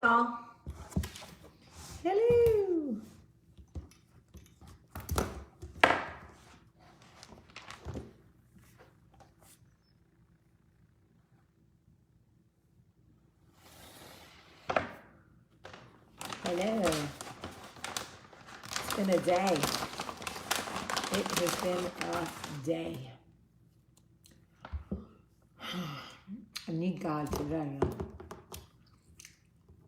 Hello. Hello. It's been a day. It has been a day. I need God today.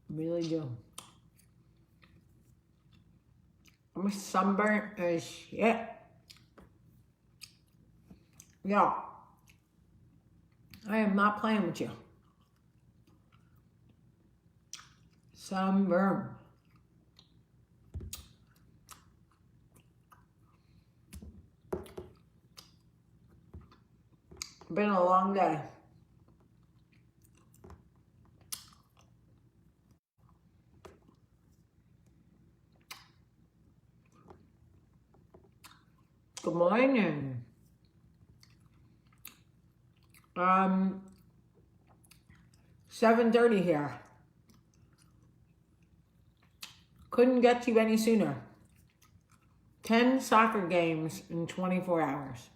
I really do. I'm sunburnt as shit. Yo, I am not playing with you. Sunburn. Been a long day. Good morning. 7:30 here. Couldn't get to you any sooner. 10 soccer games in 24 hours.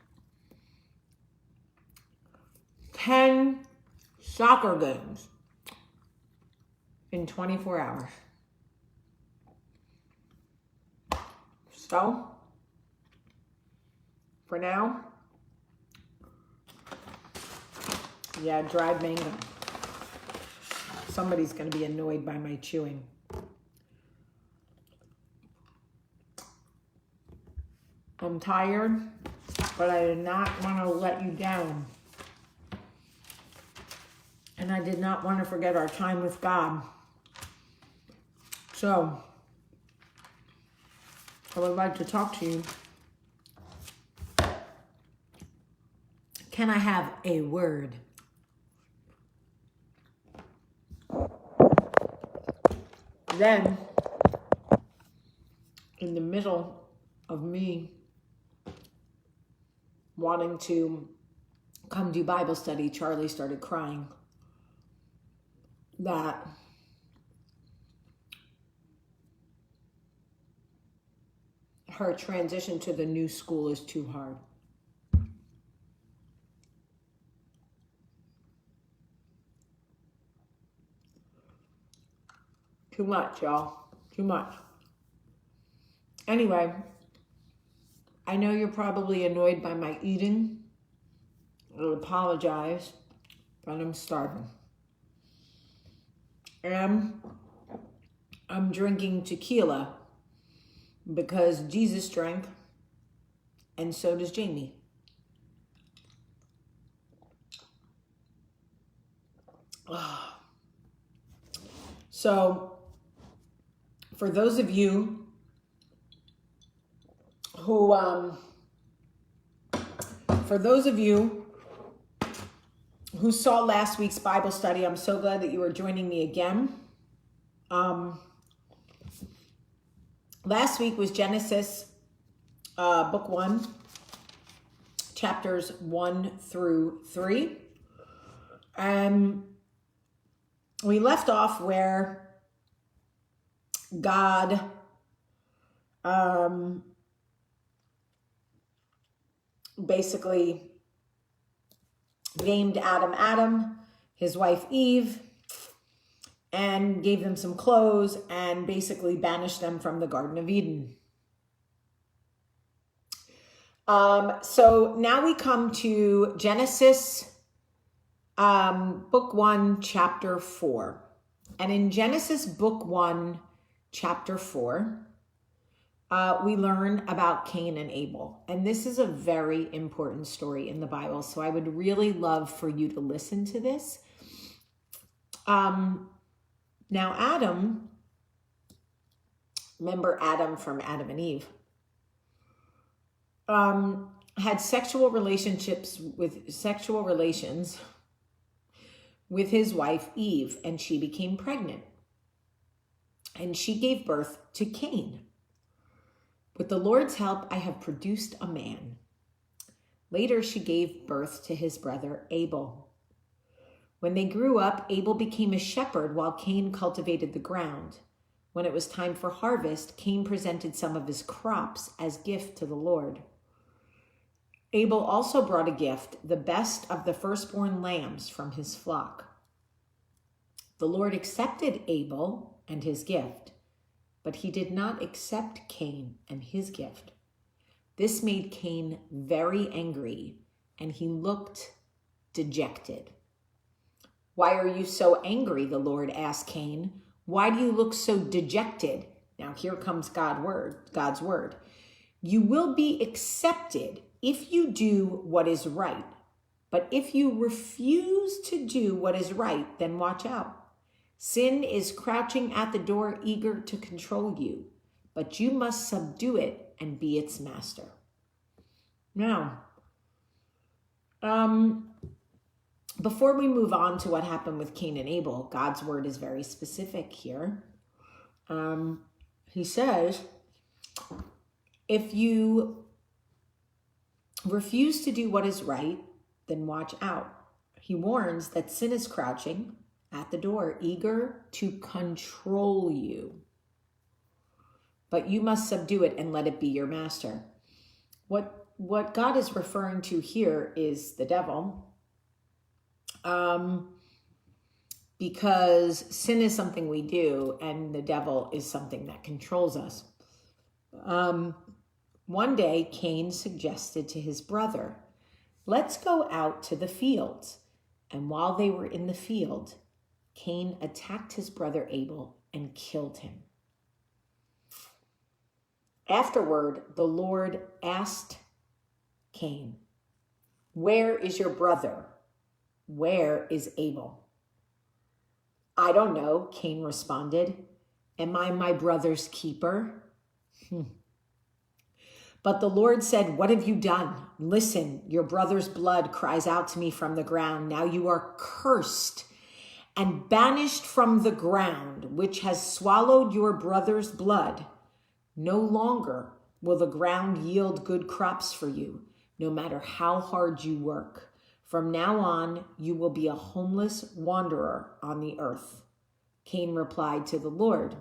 10 soccer games in 24 hours. So, for now, yeah, dried mango. Somebody's going to be annoyed by my chewing. I'm tired, but I did not want to let you down. And I did not want to forget our time with God. So, I would like to talk to you. Can I have a word? Then, in the middle of me wanting to come do Bible study, Charlie started crying that her transition to the new school is too hard. Too much, y'all. Too much. Anyway, I know you're probably annoyed by my eating. I'll apologize, but I'm starving. And I'm drinking tequila because Jesus drank, and so does Jamie. So, for those of you who, saw last week's Bible study, I'm so glad that you are joining me again. Last week was Genesis, book 1, chapters 1 through 3. And we left off where God basically named Adam, his wife Eve, and gave them some clothes and basically banished them from the Garden of Eden. So now we come to Genesis, book 1, chapter 4. And in Genesis book 1, chapter 4, we learn about Cain and Abel. And this is a very important story in the Bible. So I would really love for you to listen to this. Now Adam, remember Adam from Adam and Eve, had sexual relations with his wife Eve, and she became pregnant. And she gave birth to Cain. With the Lord's help, I have produced a man. Later, she gave birth to his brother Abel. When they grew up, Abel became a shepherd while Cain cultivated the ground. When it was time for harvest, Cain presented some of his crops as gift to the Lord. Abel also brought a gift, the best of the firstborn lambs from his flock. The Lord accepted Abel and his gift, but he did not accept Cain and his gift. This made Cain very angry, and he looked dejected. "Why are you so angry?" the Lord asked Cain. "Why do you look so dejected?" Now here comes God's word. "You will be accepted if you do what is right. But if you refuse to do what is right, then watch out. Sin is crouching at the door, eager to control you, but you must subdue it and be its master." Now, before we move on to what happened with Cain and Abel, God's word is very specific here. He says, if you refuse to do what is right, then watch out. He warns that sin is crouching at the door, eager to control you. But you must subdue it and let it be your master. What God is referring to here is the devil. Because sin is something we do, and the devil is something that controls us. One day, Cain suggested to his brother, "Let's go out to the fields." And while they were in the field, Cain attacked his brother Abel and killed him. Afterward, the Lord asked Cain, "Where is your brother? Where is Abel?" "I don't know," Cain responded. "Am I my brother's keeper?" But the Lord said, "What have you done? Listen, your brother's blood cries out to me from the ground. Now you are cursed and banished from the ground, which has swallowed your brother's blood. No longer will the ground yield good crops for you, no matter how hard you work. From now on, you will be a homeless wanderer on the earth." Cain replied to the Lord,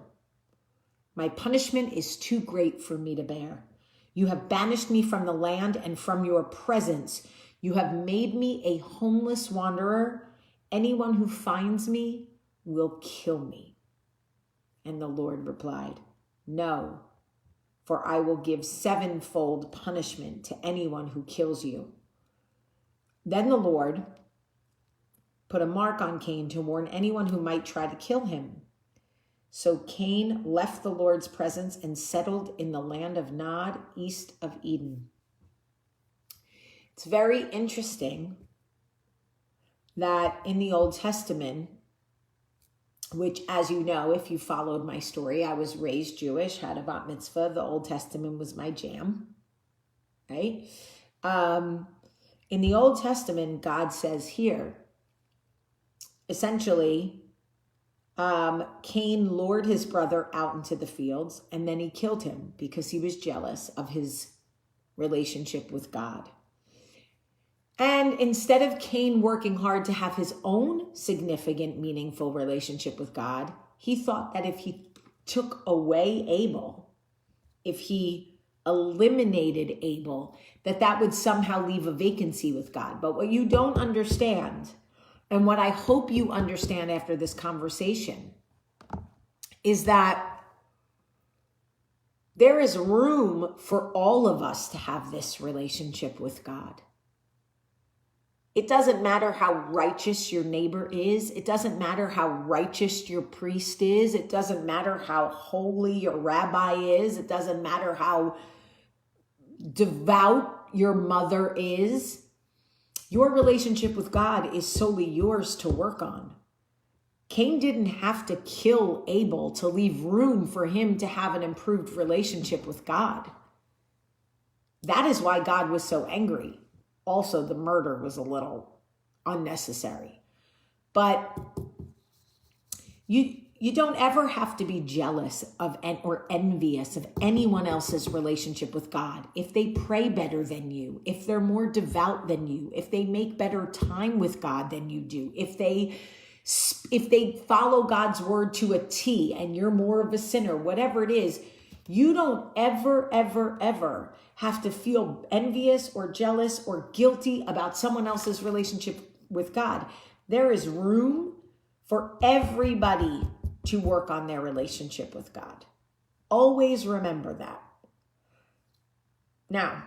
"My punishment is too great for me to bear. You have banished me from the land and from your presence. You have made me a homeless wanderer. Anyone who finds me will kill me." And the Lord replied, "No, for I will give sevenfold punishment to anyone who kills you." Then the Lord put a mark on Cain to warn anyone who might try to kill him. So Cain left the Lord's presence and settled in the land of Nod, east of Eden. It's very interesting that in the Old Testament, which, as you know, if you followed my story, I was raised Jewish, had a bat mitzvah. The Old Testament was my jam, right? In the Old Testament, God says here, essentially, Cain lured his brother out into the fields, and then he killed him because he was jealous of his relationship with God. And instead of Cain working hard to have his own significant, meaningful relationship with God, he thought that if he took away Abel, if he eliminated Abel, that would somehow leave a vacancy with God. But what you don't understand, and what I hope you understand after this conversation, is that there is room for all of us to have this relationship with God. It doesn't matter how righteous your neighbor is. It doesn't matter how righteous your priest is. It doesn't matter how holy your rabbi is. It doesn't matter how devout your mother is. Your relationship with God is solely yours to work on. Cain didn't have to kill Abel to leave room for him to have an improved relationship with God. That is why God was so angry. Also, the murder was a little unnecessary. But you don't ever have to be jealous of or envious of anyone else's relationship with God. If they pray better than you, if they're more devout than you, if they make better time with God than you do, if they follow God's word to a T and you're more of a sinner, whatever it is, you don't ever, ever, ever have to feel envious or jealous or guilty about someone else's relationship with God. There is room for everybody to work on their relationship with God. Always remember that. Now,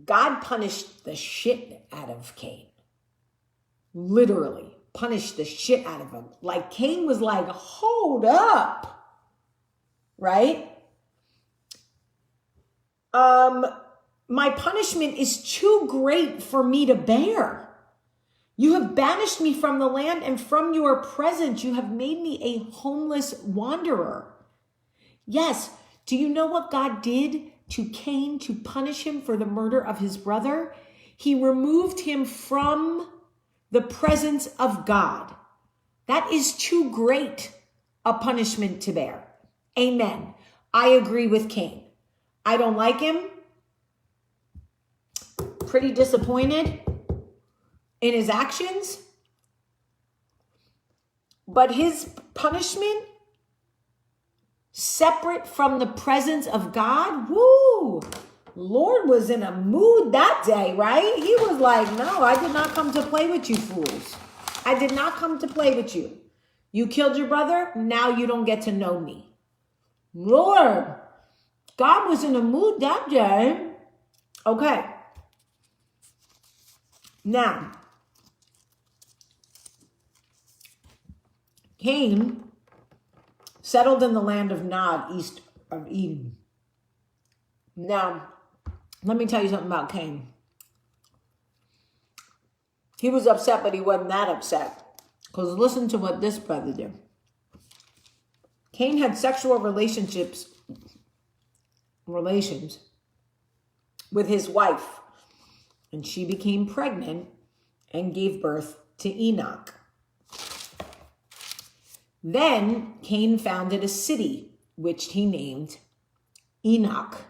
God punished the shit out of Cain. Literally punished the shit out of him. Like Cain was like, hold up, right? My punishment is too great for me to bear. You have banished me from the land, and from your presence you have made me a homeless wanderer. Yes, do you know what God did to Cain to punish him for the murder of his brother? He removed him from the presence of God. That is too great a punishment to bear. Amen. I agree with Cain. I don't like him. Pretty disappointed in his actions. But his punishment, separate from the presence of God, woo! Lord was in a mood that day, right? He was like, no, I did not come to play with you fools. I did not come to play with you. You killed your brother, now you don't get to know me. Lord, God was in a mood that day. Okay. Now, Cain settled in the land of Nod, east of Eden. Now, let me tell you something about Cain. He was upset, but he wasn't that upset. Because listen to what this brother did. Cain had sexual relations with his wife. And she became pregnant and gave birth to Enoch. Then Cain founded a city, which he named Enoch,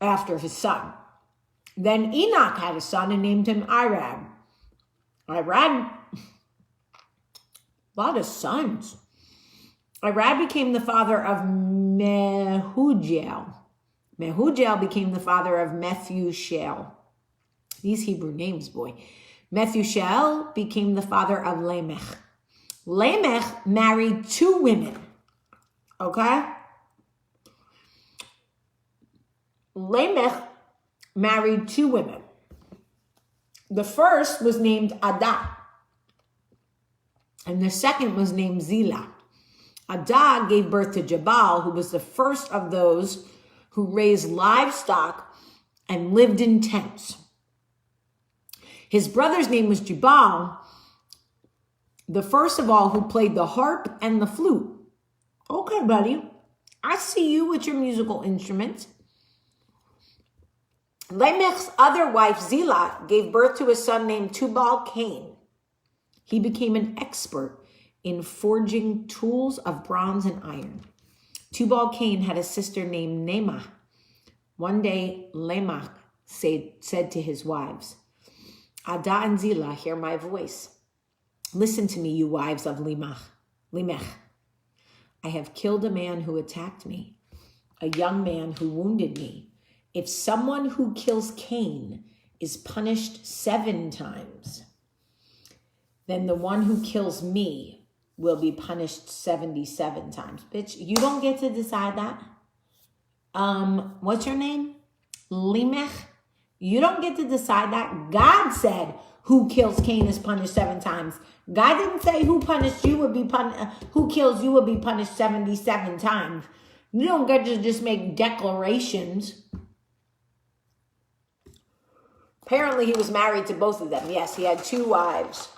after his son. Then Enoch had a son and named him Irad. Irad, a lot of sons. Irad became the father of Mehujael. Mehujael became the father of Methushael. These Hebrew names, boy. Methushael became the father of Lamech. Lamech married 2 women. Okay? Lamech married 2 women. The first was named Adah, and the second was named Zillah. Adah gave birth to Jabal, who was the first of those who raised livestock and lived in tents. His brother's name was Jubal, the first of all who played the harp and the flute. Okay, buddy, I see you with your musical instruments. Lamech's other wife, Zillah, gave birth to a son named Tubal-Cain. He became an expert in forging tools of bronze and iron. Tubal-Cain had a sister named Naamah. One day, Lamech said to his wives, Adah and Zillah, hear my voice. Listen to me, you wives of Lamech. I have killed a man who attacked me, a young man who wounded me. If someone who kills Cain is punished 7 times, then the one who kills me will be punished 77 times. Bitch, you don't get to decide that. What's your name? Lamech? You don't get to decide that. God said who kills Cain is punished 7 times. God didn't say who punished you would be who kills you will be punished 77 times. You don't get to just make declarations. Apparently he was married to both of them. Yes, he had 2 wives.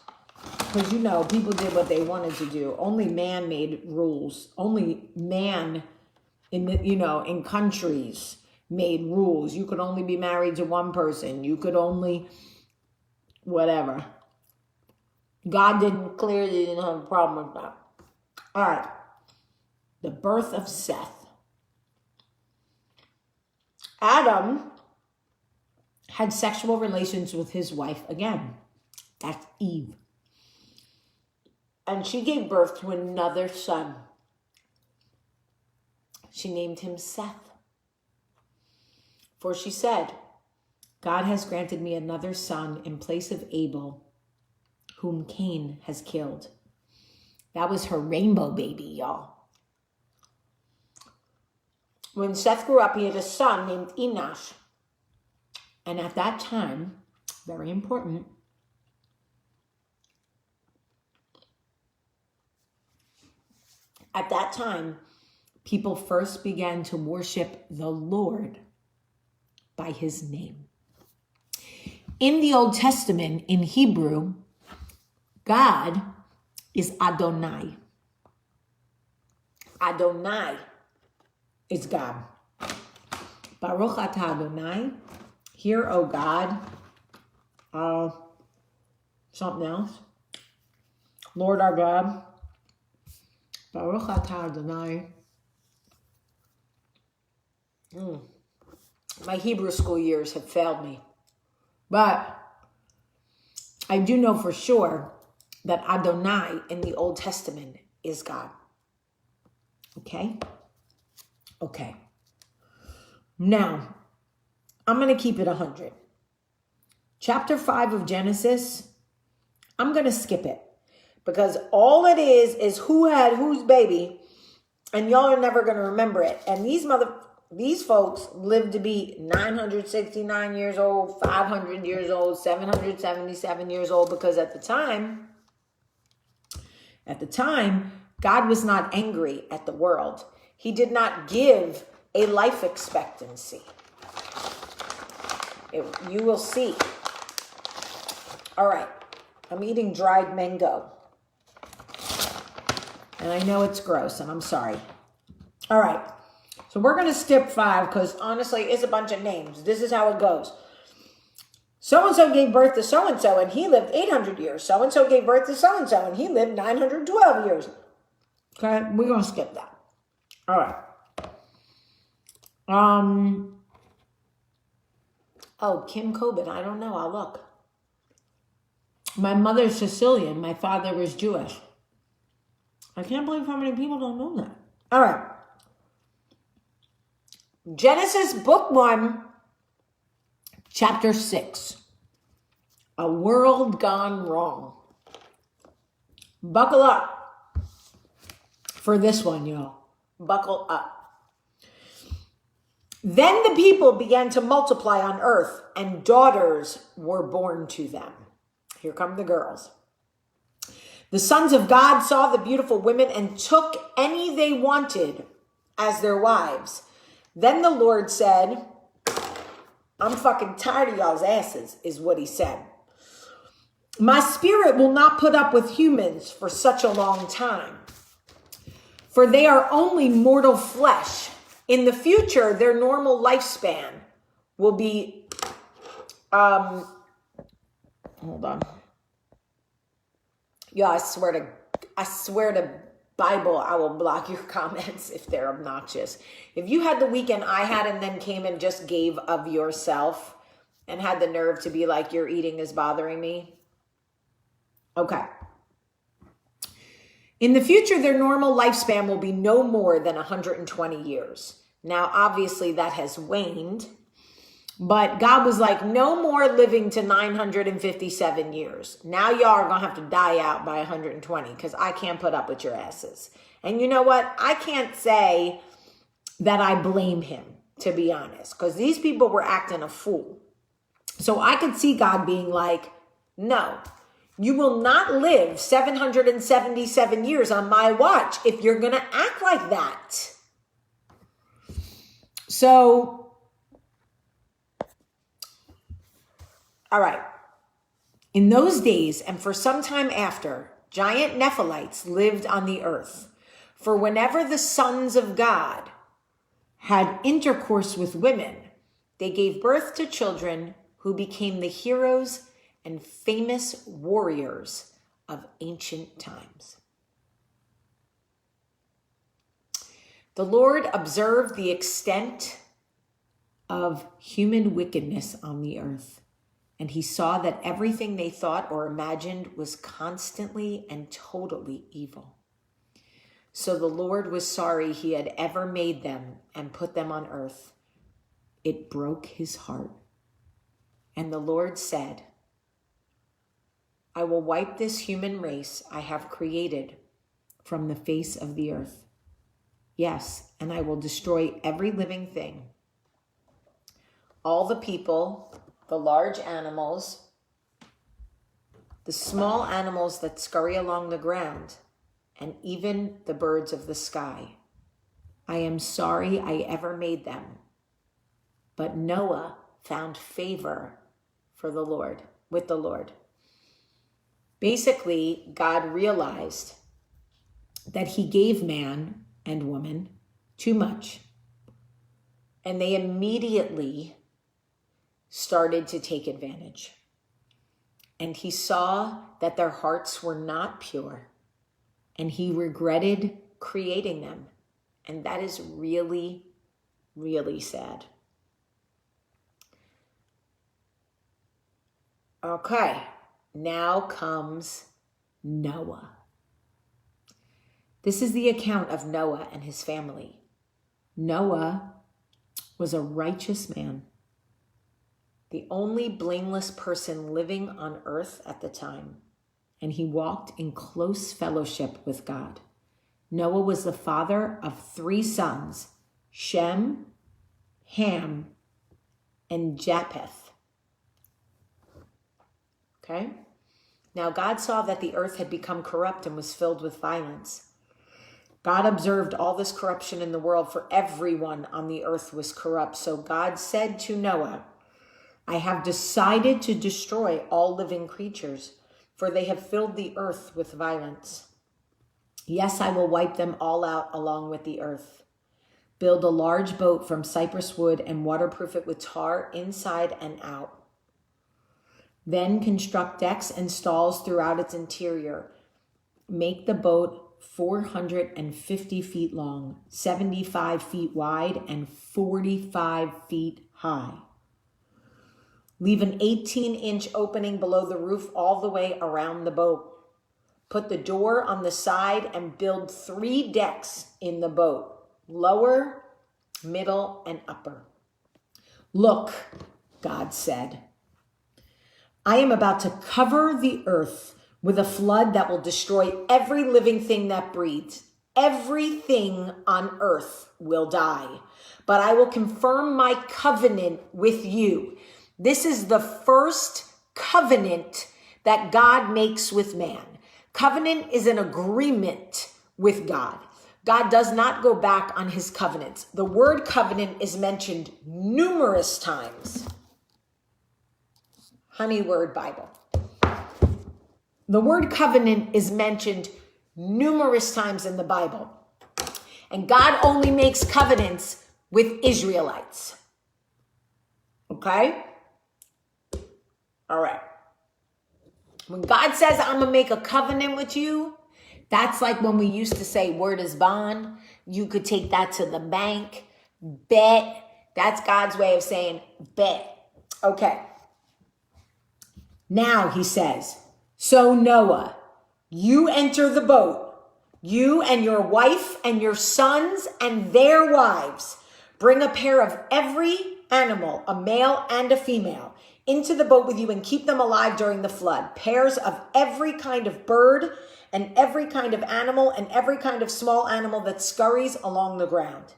Because, people did what they wanted to do. Only man made rules. Only man in countries made rules. You could only be married to one person. You could only, whatever. God clearly didn't have a problem with that. All right. The birth of Seth. Adam had sexual relations with his wife again. That's Eve. And she gave birth to another son. She named him Seth. For she said, God has granted me another son in place of Abel, whom Cain has killed. That was her rainbow baby, y'all. When Seth grew up, he had a son named Enosh. And at that time, very important, at that time, people first began to worship the Lord by his name. In the Old Testament, in Hebrew, God is Adonai. Adonai is God. Baruch atah Adonai. Hear, O God. Something else. Lord our God. Baruch atah Adonai. My Hebrew school years have failed me. But I do know for sure that Adonai in the Old Testament is God. Okay? Okay. Now, I'm going to keep it 100. Chapter 5 of Genesis, I'm going to skip it. Because all it is who had whose baby, and y'all are never going to remember it. And these folks lived to be 969 years old, 500 years old, 777 years old, because at the time, God was not angry at the world. He did not give a life expectancy. You will see. All right. I'm eating dried mango. And I know it's gross, and I'm sorry. All right. So we're going to skip 5 because honestly, it's a bunch of names. This is how it goes. So-and-so gave birth to so-and-so, and he lived 800 years. So-and-so gave birth to so-and-so, and he lived 912 years. Okay, we're going to skip that. All right. Oh, Kim Coben. I don't know. I'll look. My mother's Sicilian. My father was Jewish. I can't believe how many people don't know that. All right. Genesis book 1, chapter 6. A world gone wrong. Buckle up for this one, y'all. Buckle up. Then the people began to multiply on earth, and daughters were born to them. Here come the girls. The sons of God saw the beautiful women and took any they wanted as their wives. Then the Lord said, I'm fucking tired of y'all's asses, is what he said. My spirit will not put up with humans for such a long time, for they are only mortal flesh. In the future, their normal lifespan will be, hold on. Yeah, I swear to Bible, I will block your comments if they're obnoxious. If you had the weekend I had and then came and just gave of yourself and had the nerve to be like, your eating is bothering me. Okay. In the future, their normal lifespan will be no more than 120 years. Now, obviously, that has waned. But God was like, no more living to 957 years. Now y'all are going to have to die out by 120 because I can't put up with your asses. And you know what? I can't say that I blame him, to be honest, because these people were acting a fool. So I could see God being like, no, you will not live 777 years on my watch if you're going to act like that. So, all right. In those days, and for some time after, giant Nephilites lived on the earth. For whenever the sons of God had intercourse with women, they gave birth to children who became the heroes and famous warriors of ancient times. The Lord observed the extent of human wickedness on the earth, and he saw that everything they thought or imagined was constantly and totally evil. So the Lord was sorry he had ever made them and put them on earth. It broke his heart. And the Lord said, I will wipe this human race I have created from the face of the earth. Yes, and I will destroy every living thing. All the people, the large animals, the small animals that scurry along the ground, and even the birds of the sky. I am sorry I ever made them. But Noah found favor with the Lord. Basically, God realized that he gave man and woman too much. And they immediately started to take advantage. And he saw that their hearts were not pure. And he regretted creating them. And that is really, really sad. Okay, now comes Noah. This is the account of Noah and his family. Noah was a righteous man, the only blameless person living on earth at the time, and he walked in close fellowship with God. Noah was the father of 3 sons, Shem, Ham, and Japheth. Okay? Now God saw that the earth had become corrupt and was filled with violence. God observed all this corruption in the world, for everyone on the earth was corrupt. So God said to Noah, I have decided to destroy all living creatures, for they have filled the earth with violence. Yes, I will wipe them all out along with the earth. Build a large boat from cypress wood and waterproof it with tar inside and out. Then construct decks and stalls throughout its interior. Make the boat 450 feet long, 75 feet wide, and 45 feet high. Leave an 18-inch opening below the roof all the way around the boat. Put the door on the side and build 3 decks in the boat, lower, middle, and upper. Look, God said, I am about to cover the earth with a flood that will destroy every living thing that breathes. Everything on earth will die, but I will confirm my covenant with you. This is the first covenant that God makes with man. Covenant is an agreement with God. God does not go back on his covenants. The word covenant is mentioned numerous times. Honey Word Bible. The word covenant is mentioned numerous times in the Bible. And God only makes covenants with Israelites. Okay? All right. When God says, I'm going to make a covenant with you, that's like when we used to say word is bond. You could take that to the bank. Bet. That's God's way of saying bet. Okay. Now he says, so Noah, you enter the boat, you and your wife and your sons and their wives. Bring a pair of every animal, a male and a female, into the boat with you and keep them alive during the flood. Pairs of every kind of bird and every kind of animal and every kind of small animal that scurries along the ground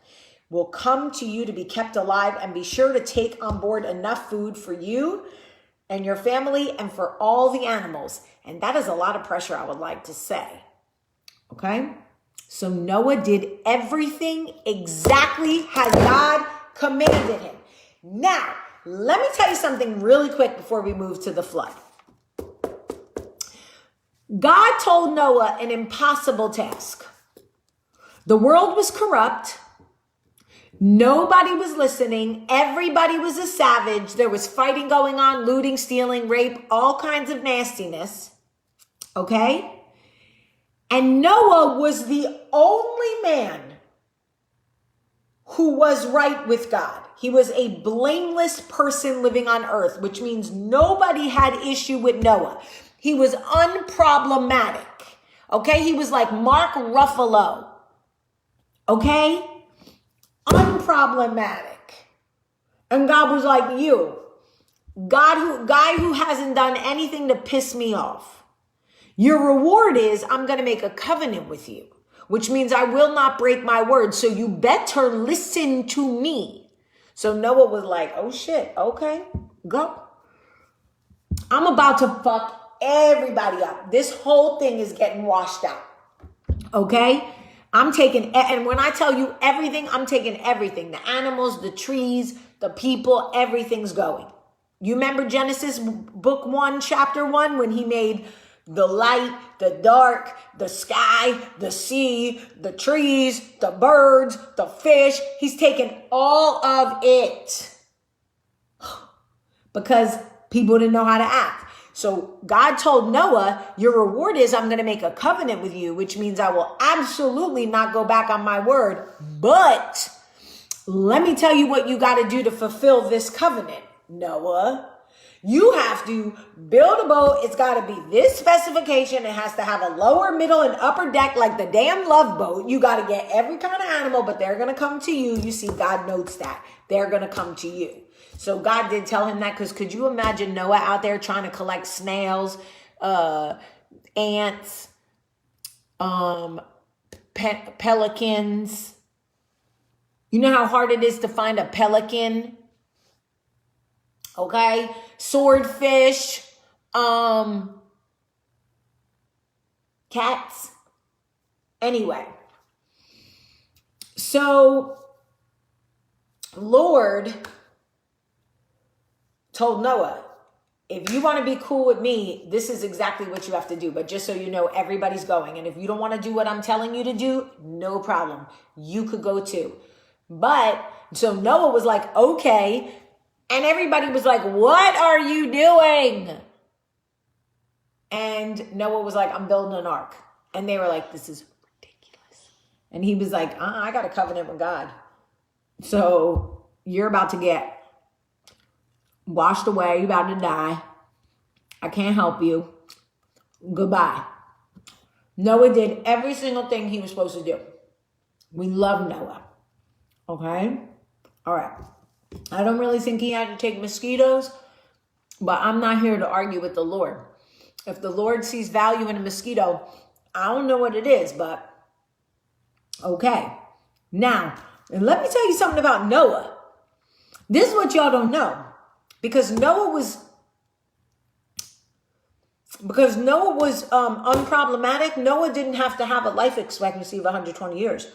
will come to you to be kept alive, and be sure to take on board enough food for you and your family and for all the animals. And that is a lot of pressure, I would like to say. Okay? So Noah did everything exactly as God commanded him. Now, let me tell you something really quick before we move to the flood. God told Noah an impossible task. The world was corrupt. Nobody was listening. Everybody was a savage. There was fighting going on, looting, stealing, rape, all kinds of nastiness. Okay? And Noah was the only man who was right with God. He was a blameless person living on earth, which means nobody had issue with Noah. He was unproblematic. Okay? He was like Mark Ruffalo. Okay? Unproblematic. And God was like, you, guy who hasn't done anything to piss me off. Your reward is I'm going to make a covenant with you, which means I will not break my word. So you better listen to me. So Noah was like, oh shit. Okay, go. I'm about to fuck everybody up. This whole thing is getting washed out. Okay? I'm taking, and when I tell you everything, I'm taking everything. The animals, the trees, the people, everything's going. You remember Genesis book 1, chapter 1, when he made the light, the dark, the sky, the sea, the trees, the birds, the fish. He's taken all of it because people didn't know how to act. So God told Noah, your reward is I'm going to make a covenant with you, which means I will absolutely not go back on my word. But let me tell you what you got to do to fulfill this covenant, Noah. You have to build a boat. It's got to be this specification. It has to have a lower, middle, and upper deck like the damn Love Boat. You got to get every kind of animal, but they're going to come to you. You see, God notes that. They're going to come to you. So God did tell him that, because could you imagine Noah out there trying to collect snails, ants, pelicans? You know how hard it is to find a pelican? Okay, swordfish, cats. Anyway, so Lord told Noah, if you want to be cool with me, this is exactly what you have to do. But just so you know, everybody's going. And if you don't want to do what I'm telling you to do, no problem. You could go too. But so Noah was like, okay. And everybody was like, what are you doing? And Noah was like, I'm building an ark. And they were like, this is ridiculous. And he was like, I got a covenant with God. So you're about to get washed away. You're about to die. I can't help you. Goodbye. Noah did every single thing he was supposed to do. We love Noah. Okay? All right. I don't really think he had to take mosquitoes, but I'm not here to argue with the Lord. If the Lord sees value in a mosquito, I don't know what it is, but okay. Now, and let me tell you something about Noah. This is what y'all don't know. Because Noah was unproblematic, Noah didn't have to have a life expectancy of 120 years.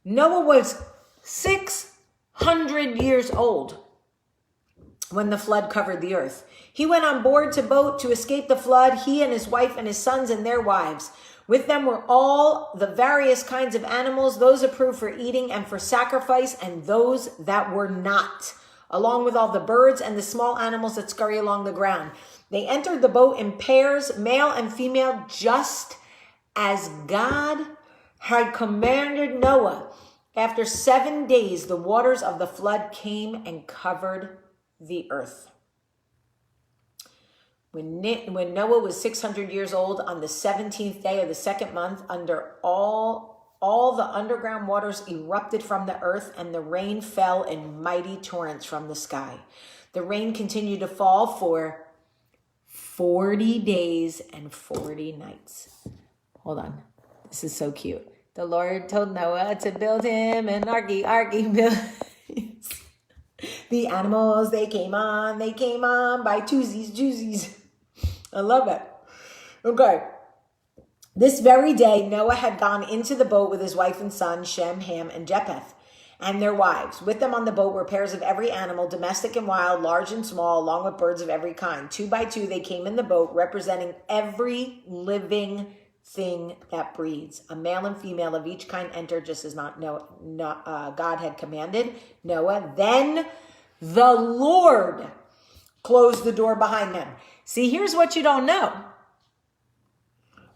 Noah was 600 years old when the flood covered the earth. He went on board to boat to escape the flood, he and his wife and his sons and their wives. With them were all the various kinds of animals, those approved for eating and for sacrifice, and those that were not, along with all the birds and the small animals that scurry along the ground. They entered the boat in pairs, male and female, just as God had commanded Noah. After 7 days, the waters of the flood came and covered the earth. When Noah was 600 years old, on the 17th day of the second month, under all the underground waters erupted from the earth, and the rain fell in mighty torrents from the sky. The rain continued to fall for 40 days and 40 nights. Hold on. This is so cute. The Lord told Noah to build him an arky build. The animals, they came on by twosies. I love it. Okay. This very day, Noah had gone into the boat with his wife and son, Shem, Ham, and Japheth, and their wives. With them on the boat were pairs of every animal, domestic and wild, large and small, along with birds of every kind. 2 by 2, they came in the boat, representing every living thing that breathes. A male and female of each kind entered, just as God had commanded Noah. Then the Lord closed the door behind them. See, here's what you don't know.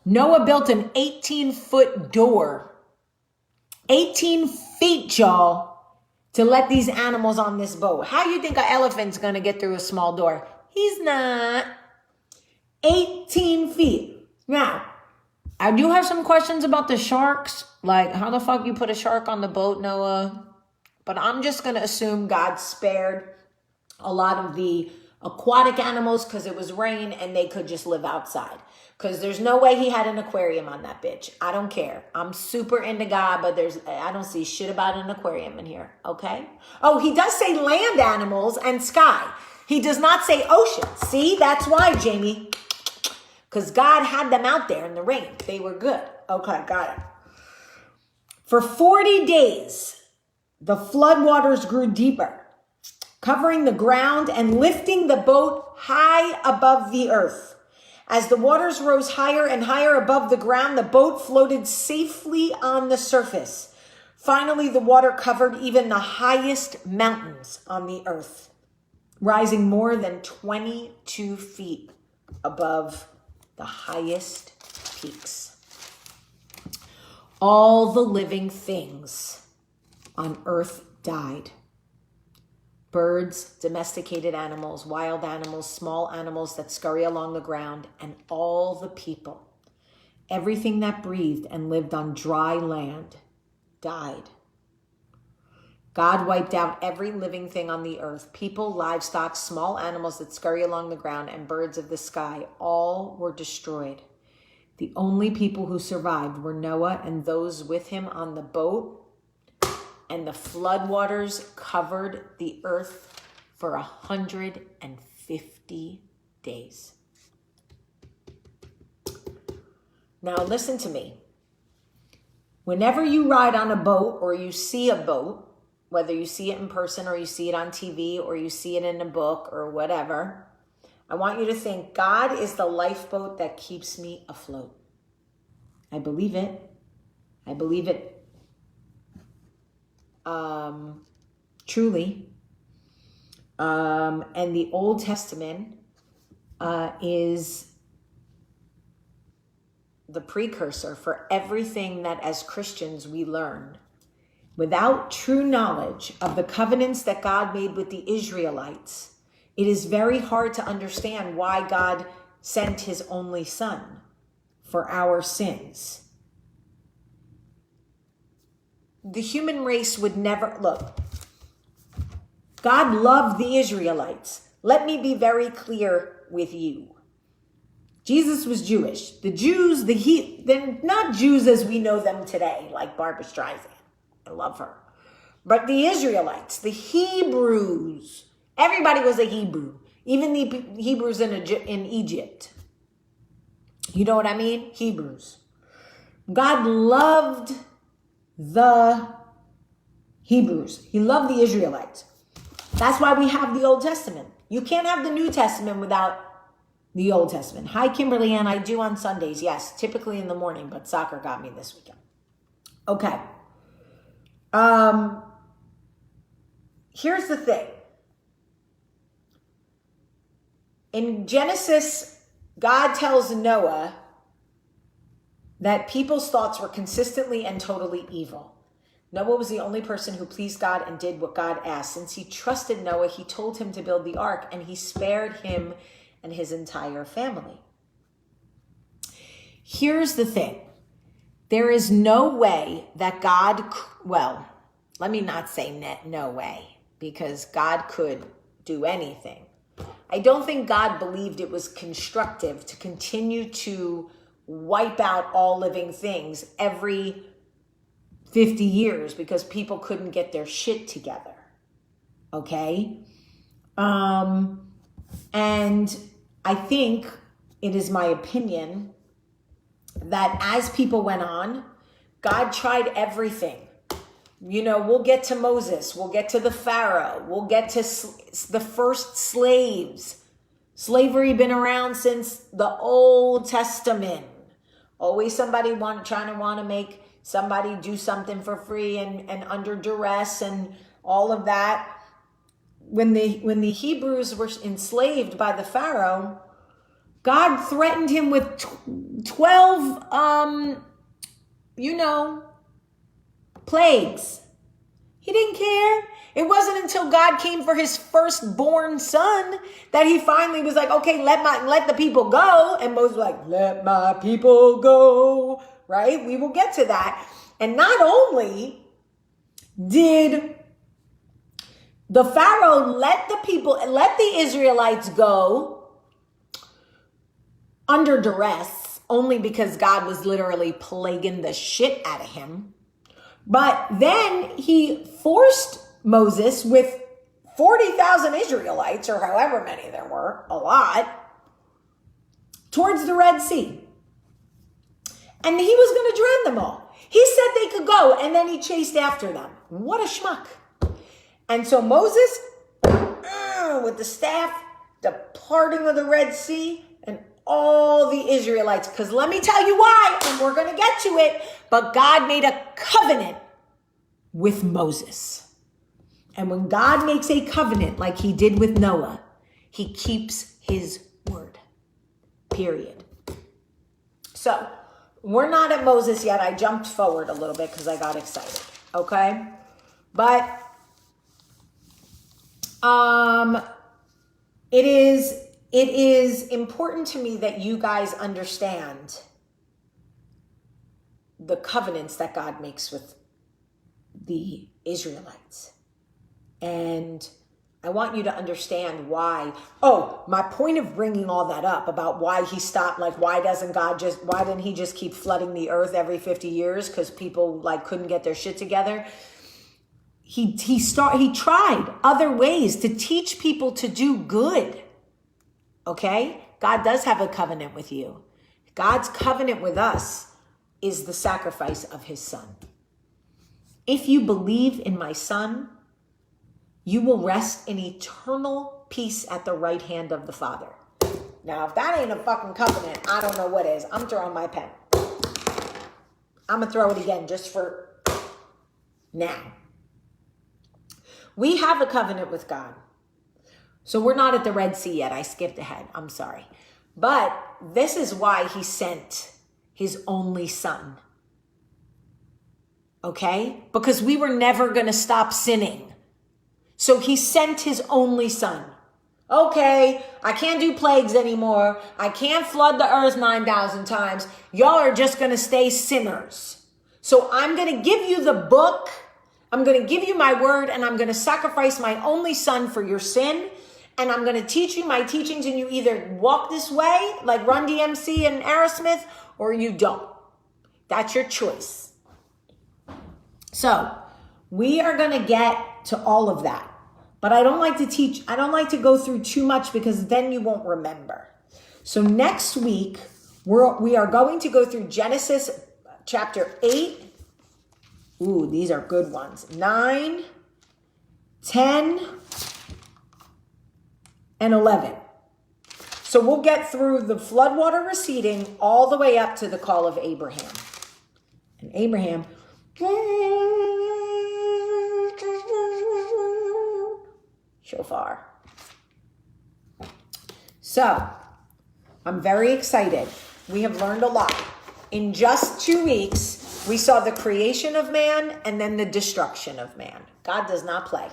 Noah built an 18-foot door, 18 feet, y'all, to let these animals on this boat. How do you think an elephant's going to get through a small door? He's not. 18 feet. Now, I do have some questions about the sharks. Like, how the fuck you put a shark on the boat, Noah? But I'm just going to assume God spared a lot of the aquatic animals because it was rain and they could just live outside. Because there's no way he had an aquarium on that bitch. I don't care. I'm super into God, but I don't see shit about an aquarium in here, okay? Oh, he does say land animals and sky. He does not say ocean. See, that's why, Jamie. Because God had them out there in the rain. They were good. Okay, got it. For 40 days, the floodwaters grew deeper, covering the ground and lifting the boat high above the earth. As the waters rose higher and higher above the ground, the boat floated safely on the surface. Finally, the water covered even the highest mountains on the earth, rising more than 22 feet above the highest peaks. All the living things on earth died. Birds, domesticated animals, wild animals, small animals that scurry along the ground, and all the people, everything that breathed and lived on dry land, died. God wiped out every living thing on the earth. People, livestock, small animals that scurry along the ground, and birds of the sky. All were destroyed. The only people who survived were Noah and those with him on the boat. And the floodwaters covered the earth for 150 days. Now listen to me. Whenever you ride on a boat or you see a boat, whether you see it in person or you see it on TV or you see it in a book or whatever, I want you to think, God is the lifeboat that keeps me afloat. I believe it. I believe it truly. And the Old Testament is the precursor for everything that as Christians we learn. Without true knowledge of the covenants that God made with the Israelites, it is very hard to understand why God sent his only son for our sins. The human race would never, look, God loved the Israelites. Let me be very clear with you. Jesus was Jewish. The Jews, they're not Jews as we know them today, like Barbra Streisand. I love her. But the Israelites, the Hebrews, everybody was a Hebrew. Even the Hebrews in Egypt. You know what I mean? Hebrews. God loved the Hebrews. He loved the Israelites. That's why we have the Old Testament. You can't have the New Testament without the Old Testament. Hi, Kimberly Ann. I do on Sundays. Yes, typically in the morning, but soccer got me this weekend. Okay. Here's the thing. In Genesis, God tells Noah that people's thoughts were consistently and totally evil. Noah was the only person who pleased God and did what God asked. Since he trusted Noah, he told him to build the ark, and he spared him and his entire family. Here's the thing. There is no way that God, well, let me not say no way, because God could do anything. I don't think God believed it was constructive to continue to wipe out all living things every 50 years because people couldn't get their shit together. Okay? And I think it is my opinion that as people went on, God tried everything. You know, we'll get to Moses. We'll get to the Pharaoh. We'll get to the first slaves. Slavery been around since the Old Testament. Always somebody trying to make somebody do something for free and under duress and all of that. When the Hebrews were enslaved by the Pharaoh, God threatened him with 12, plagues. He didn't care. It wasn't until God came for his firstborn son that he finally was like, okay, let the people go. And Moses was like, let my people go, right? We will get to that. And not only did the Pharaoh let the Israelites go under duress, only because God was literally plaguing the shit out of him. But then he forced Moses with 40,000 Israelites, or however many there were, a lot, towards the Red Sea. And he was going to drown them all. He said they could go, and then he chased after them. What a schmuck. And so Moses, with the staff, the parting of the Red Sea, and all the Israelites, because let me tell you why, and we're going to get to it, but God made a covenant with Moses. And when God makes a covenant like he did with Noah, he keeps his word, period. So we're not at Moses yet. I jumped forward a little bit because I got excited, okay? But it is important to me that you guys understand the covenants that God makes with the Israelites. And I want you to understand why. Oh, my point of bringing all that up about why he stopped, like why didn't he just keep flooding the earth every 50 years? Because people couldn't get their shit together. He tried other ways to teach people to do good. Okay? God does have a covenant with you. God's covenant with us is the sacrifice of his son. If you believe in my son, you will rest in eternal peace at the right hand of the Father. Now, if that ain't a fucking covenant, I don't know what is. I'm throwing my pen. I'm going to throw it again just for now. We have a covenant with God. So we're not at the Red Sea yet. I skipped ahead. I'm sorry. But this is why he sent his only son. Okay? Because we were never going to stop sinning. So he sent his only son. Okay, I can't do plagues anymore. I can't flood the earth 9,000 times. Y'all are just going to stay sinners. So I'm going to give you the book. I'm going to give you my word, and I'm going to sacrifice my only son for your sin. And I'm going to teach you my teachings, and you either walk this way, like Run DMC and Aerosmith, or you don't. That's your choice. So we are going to get to all of that. But I don't like to teach. I don't like to go through too much because then you won't remember. So next week, we are going to go through Genesis chapter 8. Ooh, these are good ones. 9, 10, and 11. So we'll get through the floodwater receding all the way up to the call of Abraham. And Abraham... shofar. So, I'm very excited. We have learned a lot. In just 2 weeks, we saw the creation of man and then the destruction of man. God does not play.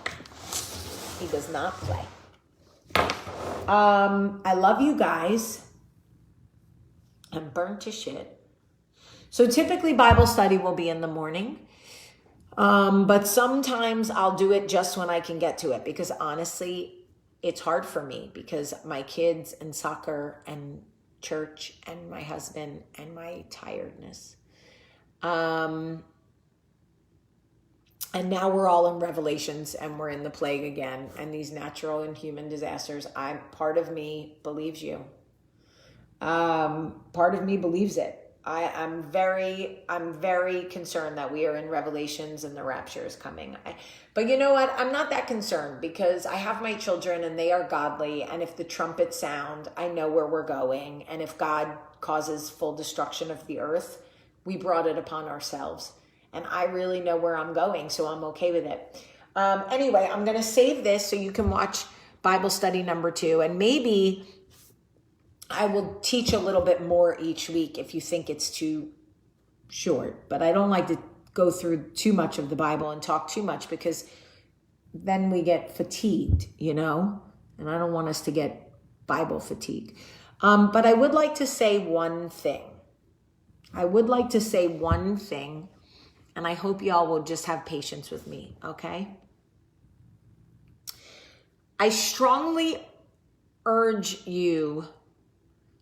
He does not play. I love you guys. I'm burnt to shit. So typically Bible study will be in the morning. But sometimes I'll do it just when I can get to it because honestly, it's hard for me because my kids and soccer and church and my husband and my tiredness. And now we're all in Revelations and we're in the plague again and these natural and human disasters. Part of me believes you. Part of me believes it. I'm very concerned that we are in Revelations and the rapture is coming. But you know what? I'm not that concerned because I have my children and they are godly. And if the trumpets sound, I know where we're going. And if God causes full destruction of the earth, we brought it upon ourselves. And I really know where I'm going, so I'm okay with it. Anyway, I'm going to save this so you can watch Bible study number 2. And maybe I will teach a little bit more each week if you think it's too short, but I don't like to go through too much of the Bible and talk too much, because then we get fatigued, and I don't want us to get Bible fatigue. But I would like to say one thing. And I hope y'all will just have patience with me, okay? I strongly urge you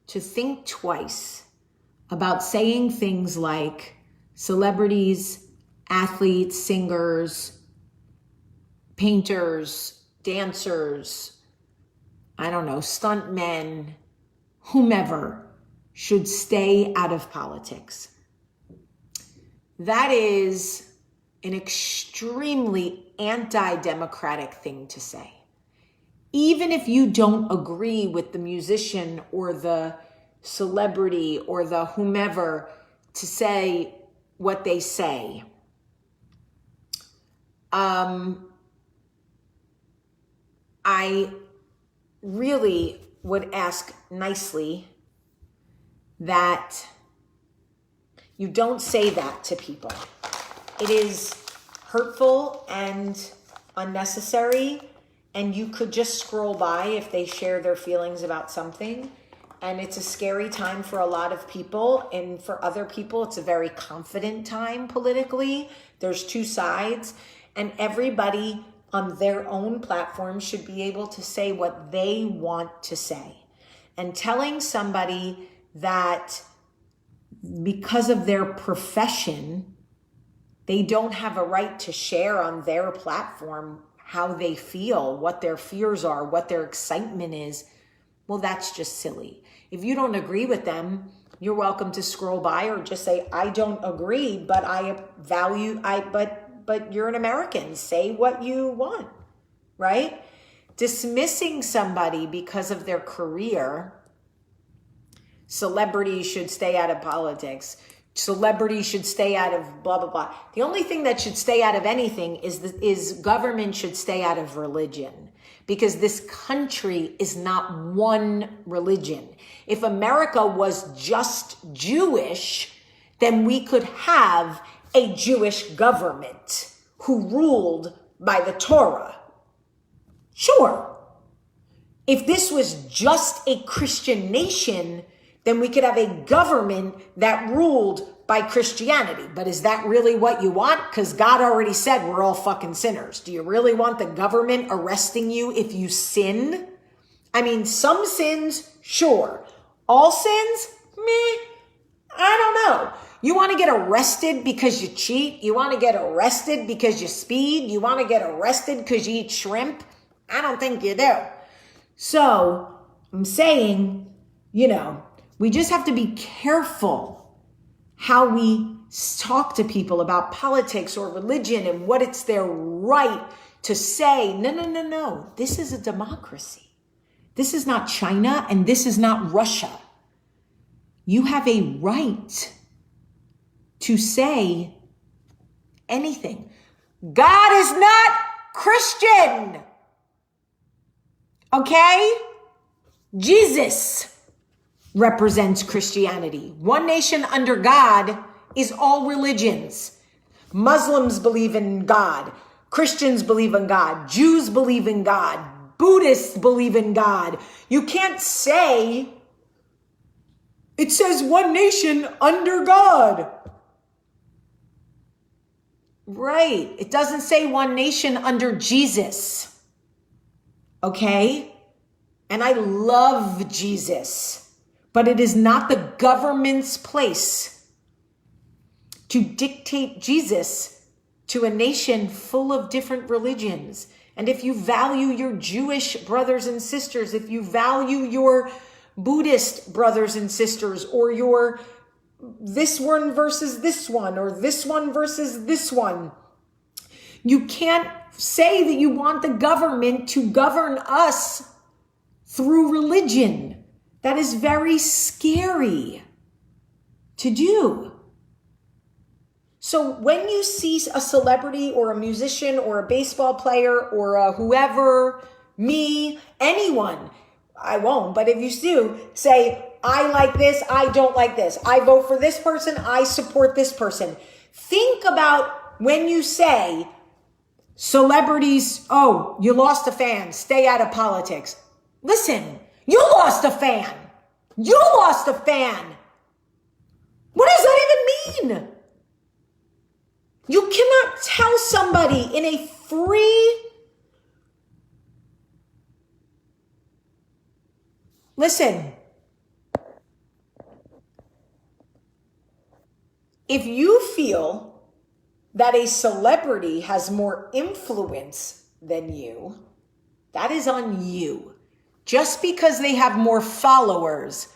to think twice about saying things like celebrities, athletes, singers, painters, dancers, I don't know, stuntmen, whomever should stay out of politics. That is an extremely anti-democratic thing to say. Even if you don't agree with the musician or the celebrity or the whomever to say what they say, I really would ask nicely that you don't say that to people. It is hurtful and unnecessary, and you could just scroll by if they share their feelings about something. And it's a scary time for a lot of people, and for other people, it's a very confident time politically. There's two sides, and everybody on their own platform should be able to say what they want to say. And telling somebody that because of their profession, they don't have a right to share on their platform how they feel, what their fears are, what their excitement is, well, that's just silly. If you don't agree with them, you're welcome to scroll by or just say, I don't agree, but but you're an American. Say what you want, right? Dismissing somebody because of their career, celebrities should stay out of politics, celebrities should stay out of blah, blah, blah. The only thing that should stay out of anything is government should stay out of religion, because this country is not one religion. If America was just Jewish, then we could have a Jewish government who ruled by the Torah. Sure. If this was just a Christian nation, then we could have a government that ruled by Christianity. But is that really what you want? Because God already said we're all fucking sinners. Do you really want the government arresting you if you sin? I mean, some sins, sure. All sins? Meh. I don't know. You want to get arrested because you cheat? You want to get arrested because you speed? You want to get arrested because you eat shrimp? I don't think you do. So I'm saying, we just have to be careful how we talk to people about politics or religion and what it's their right to say. No. This is a democracy. This is not China, and this is not Russia. You have a right to say anything. God is not Christian. Okay? Jesus represents Christianity. One nation under God is all religions. Muslims believe in God. Christians believe in God. Jews believe in God. Buddhists believe in God. You can't say it says one nation under God. Right. It doesn't say one nation under Jesus. Okay? And I love Jesus, but it is not the government's place to dictate Jesus to a nation full of different religions. And if you value your Jewish brothers and sisters, if you value your Buddhist brothers and sisters, or your this one versus this one, or this one versus this one, you can't say that you want the government to govern us through religion. That is very scary to do. So when you see a celebrity or a musician or a baseball player or a whoever, me, anyone, I won't, but if you do, say, I like this, I don't like this. I vote for this person, I support this person. Think about when you say, celebrities, oh, you lost a fan, stay out of politics. Listen, you lost a fan. You lost a fan. What does that even mean? You cannot tell somebody in a free... Listen, if you feel that a celebrity has more influence than you, that is on you. Just because they have more followers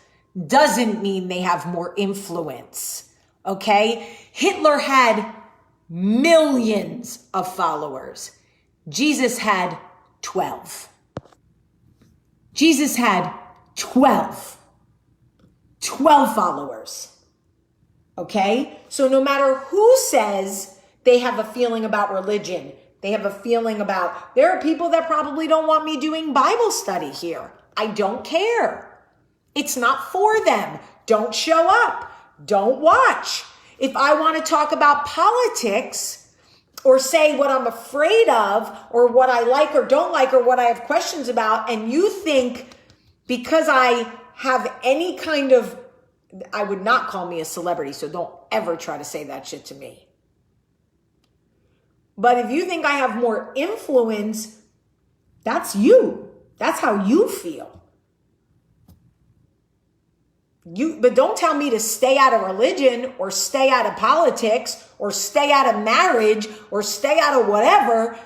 doesn't mean they have more influence, okay? Hitler had millions of followers. Jesus had 12. Jesus had 12 followers. Okay? So no matter who says they have a feeling about religion, they have a feeling about, there are people that probably don't want me doing Bible study here. I don't care. It's not for them. Don't show up. Don't watch. If I want to talk about politics or say what I'm afraid of or what I like or don't like or what I have questions about, and you think because I have any kind of, I would not call me a celebrity, so don't ever try to say that shit to me. But if you think I have more influence, that's you. That's how you feel. But don't tell me to stay out of religion or stay out of politics or stay out of marriage or stay out of whatever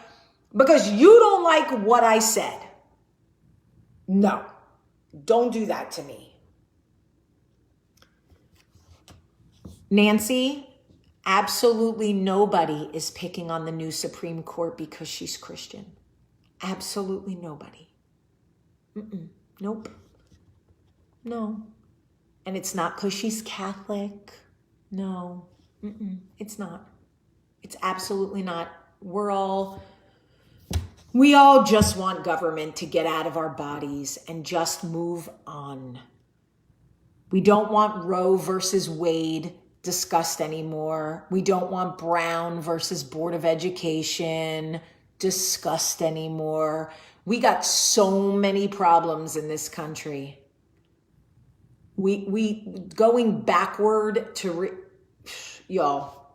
because you don't like what I said. No, don't do that to me. Nancy, absolutely nobody is picking on the new Supreme Court because she's Christian. Absolutely nobody. Nope. No. And it's not because she's Catholic. No. It's not. It's absolutely not. We all just want government to get out of our bodies and just move on. We don't want Roe versus Wade discussed anymore. We don't want Brown versus Board of Education discussed anymore. We got so many problems in this country. We going backward to y'all.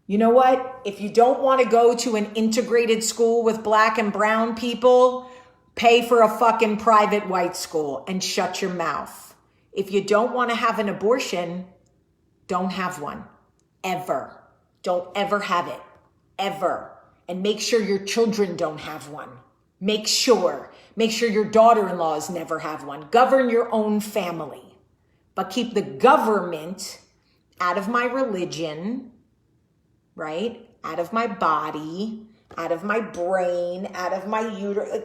You know what? If you don't want to go to an integrated school with black and brown people, pay for a fucking private white school and shut your mouth. If you don't want to have an abortion, don't have one. Ever. Don't ever have it. Ever. And make sure your children don't have one. Make sure your daughter-in-laws never have one. Govern your own family. But keep the government out of my religion, right? Out of my body, out of my brain, out of my uterus.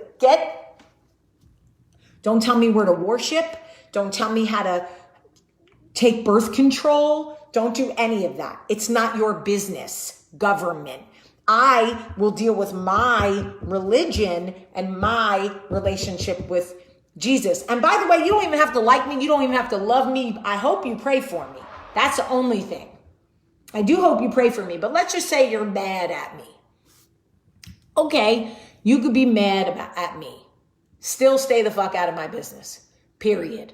Don't tell me where to worship. Don't tell me how to take birth control. Don't do any of that. It's not your business, government. I will deal with my religion and my relationship with Jesus. And by the way, you don't even have to like me. You don't even have to love me. I hope you pray for me. That's the only thing. I do hope you pray for me, but let's just say you're mad at me. Okay, you could be mad at me. Still stay the fuck out of my business. Period.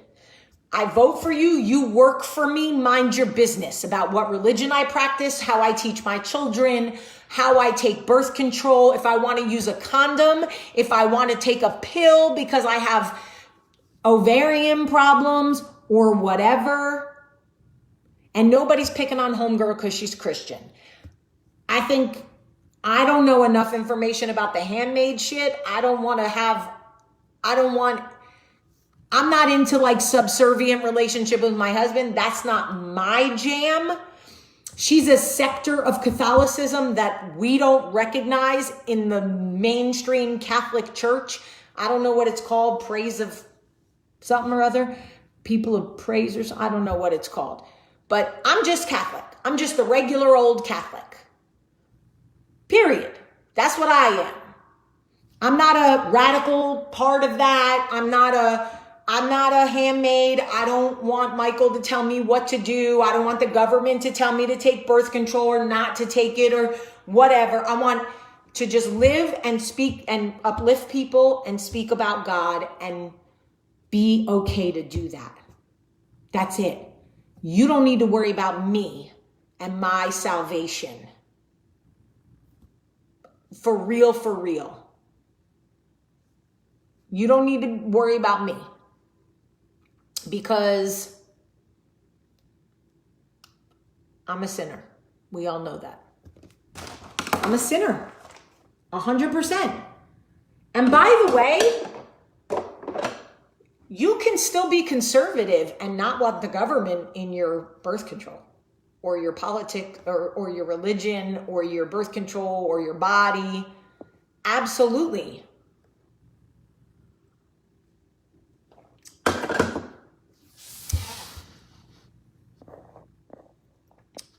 I vote for you. You work for me. Mind your business about what religion I practice, how I teach my children, how I take birth control, if I want to use a condom, if I want to take a pill because I have ovarian problems or whatever. And nobody's picking on homegirl because she's Christian. I don't know enough information about the handmaid shit. I'm not into like subservient relationship with my husband. That's not my jam. She's a sector of Catholicism that we don't recognize in the mainstream Catholic Church. I don't know what it's called. Praise of something or other. People of praise or something. I don't know what it's called. But I'm just Catholic. I'm just a regular old Catholic. Period. That's what I am. I'm not a radical part of that. I'm not a handmaid. I don't want Michael to tell me what to do. I don't want the government to tell me to take birth control or not to take it or whatever. I want to just live and speak and uplift people and speak about God and be okay to do that. That's it. You don't need to worry about me and my salvation. For real, for real. You don't need to worry about me. Because I'm a sinner. We all know that. I'm a sinner. 100%. And by the way, you can still be conservative and not want the government in your birth control or your politics or your religion or your birth control or your body. Absolutely.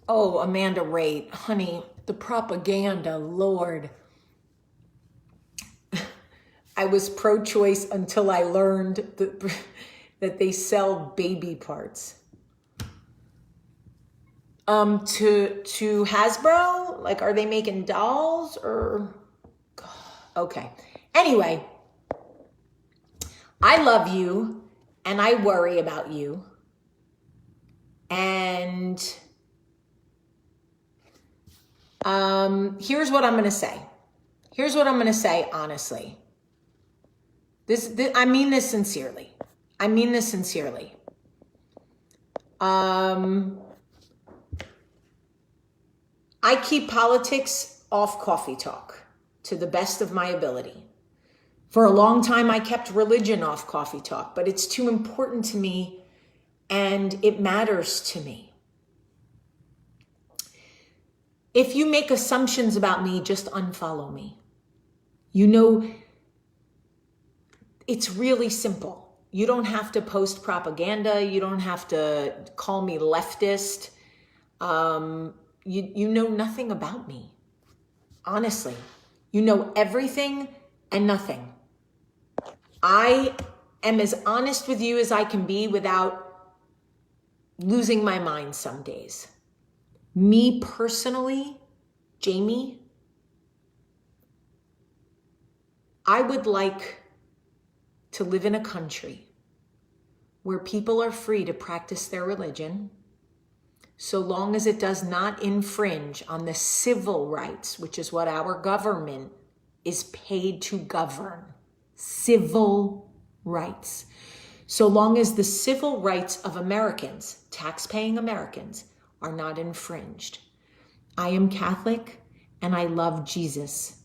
Oh, Amanda Ray, honey, the propaganda, Lord. I was pro-choice until I learned that they sell baby parts. To Hasbro? Like, are they making dolls or? Okay. Anyway, I love you and I worry about you. And here's what I'm going to say. Here's what I'm going to say, honestly. I mean this sincerely. I mean this sincerely. I keep politics off Coffee Talk to the best of my ability. For a long time, I kept religion off Coffee Talk, but it's too important to me and it matters to me. If you make assumptions about me, just unfollow me. You know, it's really simple. You don't have to post propaganda. You don't have to call me leftist. You know nothing about me. Honestly, you know everything and nothing. I am as honest with you as I can be without losing my mind some days. Me personally, Jamie, I would like to live in a country where people are free to practice their religion, so long as it does not infringe on the civil rights, which is what our government is paid to govern. Civil rights. So long as the civil rights of Americans, tax-paying Americans, are not infringed. I am Catholic and I love Jesus.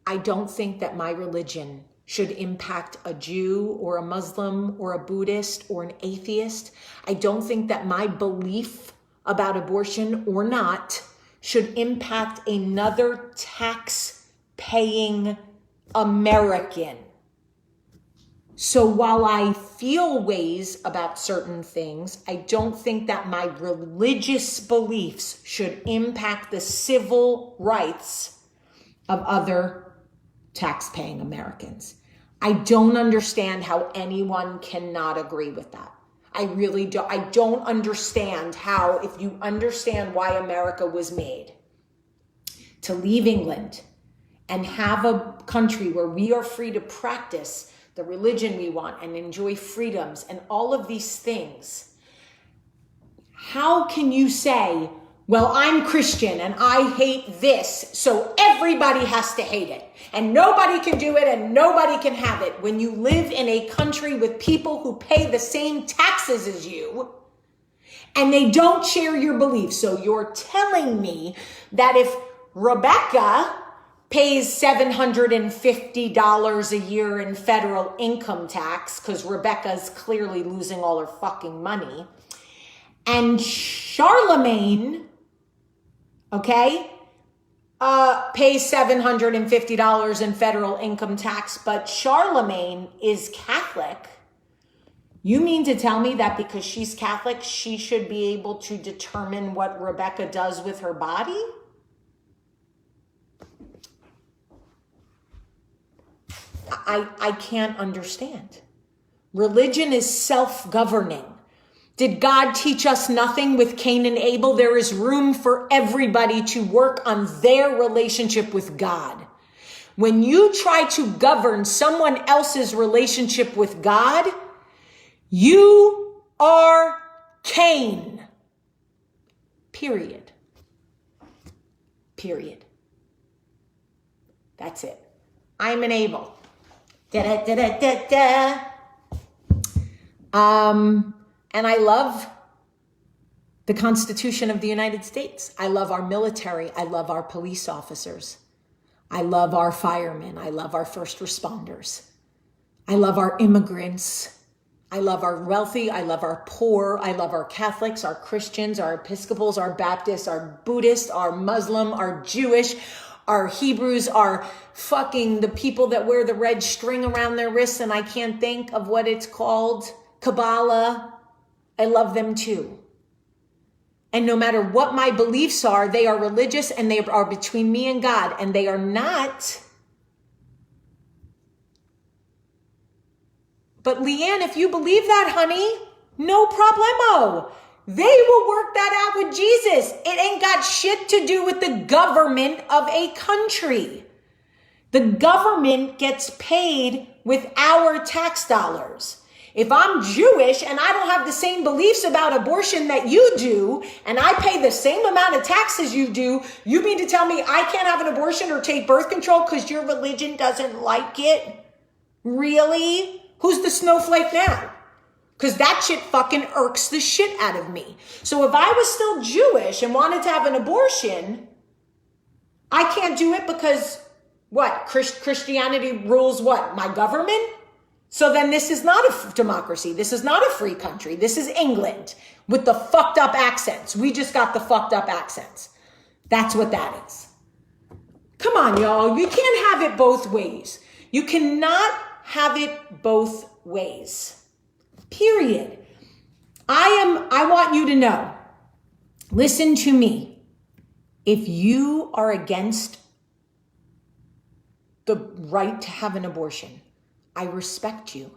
I don't think that my religion should impact a Jew or a Muslim or a Buddhist or an atheist. I don't think that my belief about abortion or not should impact another tax-paying American. So while I feel ways about certain things, I don't think that my religious beliefs should impact the civil rights of other tax-paying Americans. I don't understand how anyone cannot agree with that. I really don't. I don't understand how, if you understand why America was made, to leave England and have a country where we are free to practice the religion we want and enjoy freedoms and all of these things. How can you say, well, I'm Christian and I hate this, so everybody has to hate it and nobody can do it and nobody can have it, when you live in a country with people who pay the same taxes as you and they don't share your beliefs? So you're telling me that if Rebecca pays $750 a year in federal income tax, because Rebecca's clearly losing all her fucking money, and Charlemagne, okay, pays $750 in federal income tax, but Charlemagne is Catholic. You mean to tell me that because she's Catholic, she should be able to determine what Rebecca does with her body? I can't understand. Religion is self-governing. Did God teach us nothing with Cain and Abel? There is room for everybody to work on their relationship with God. When you try to govern someone else's relationship with God, you are Cain. Period. Period. That's it. I'm an Abel. And I love the Constitution of the United States. I love our military. I love our police officers. I love our firemen. I love our first responders. I love our immigrants. I love our wealthy. I love our poor. I love our Catholics, our Christians, our Episcopals, our Baptists, our Buddhists, our Muslim, our Jewish, our Hebrews, our fucking the people that wear the red string around their wrists, and I can't think of what it's called. Kabbalah. I love them too. And no matter what my beliefs are, they are religious and they are between me and God, and they are not. But Leanne, if you believe that, honey, no problemo. They will work that out with Jesus. It ain't got shit to do with the government of a country. The government gets paid with our tax dollars. If I'm Jewish and I don't have the same beliefs about abortion that you do, and I pay the same amount of taxes you do, you mean to tell me I can't have an abortion or take birth control because your religion doesn't like it? Really? Who's the snowflake now? Because that shit fucking irks the shit out of me. So if I was still Jewish and wanted to have an abortion, I can't do it because what? Christianity rules what? My government? So then this is not a democracy. This is not a free country. This is England with the fucked up accents. We just got the fucked up accents. That's what that is. Come on, y'all. You can't have it both ways. You cannot have it both ways. Period. I want you to know, listen to me. If you are against the right to have an abortion, I respect you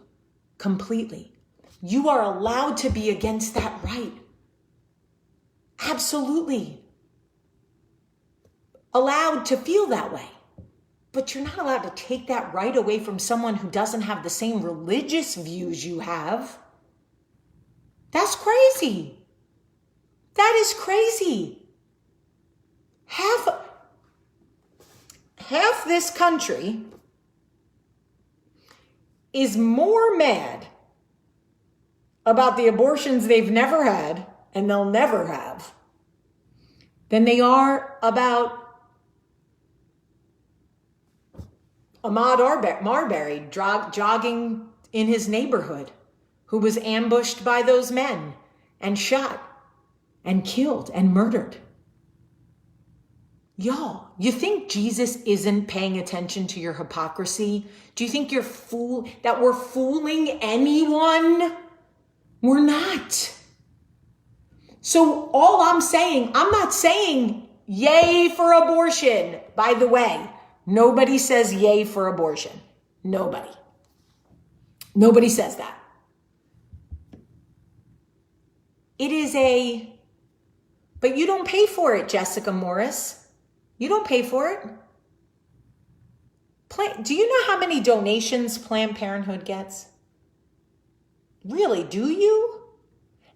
completely. You are allowed to be against that right. Absolutely. Allowed to feel that way. But you're not allowed to take that right away from someone who doesn't have the same religious views you have. That's crazy. That is crazy. Half this country is more mad about the abortions they've never had and they'll never have than they are about Ahmaud Marbury jogging in his neighborhood, who was ambushed by those men and shot and killed and murdered. Y'all, you think Jesus isn't paying attention to your hypocrisy? Do you think that we're fooling anyone? We're not. So all I'm not saying yay for abortion. By the way, nobody says yay for abortion. Nobody. Nobody says that. But you don't pay for it, Jessica Morris. You don't pay for it. Do you know how many donations Planned Parenthood gets? Really, do you?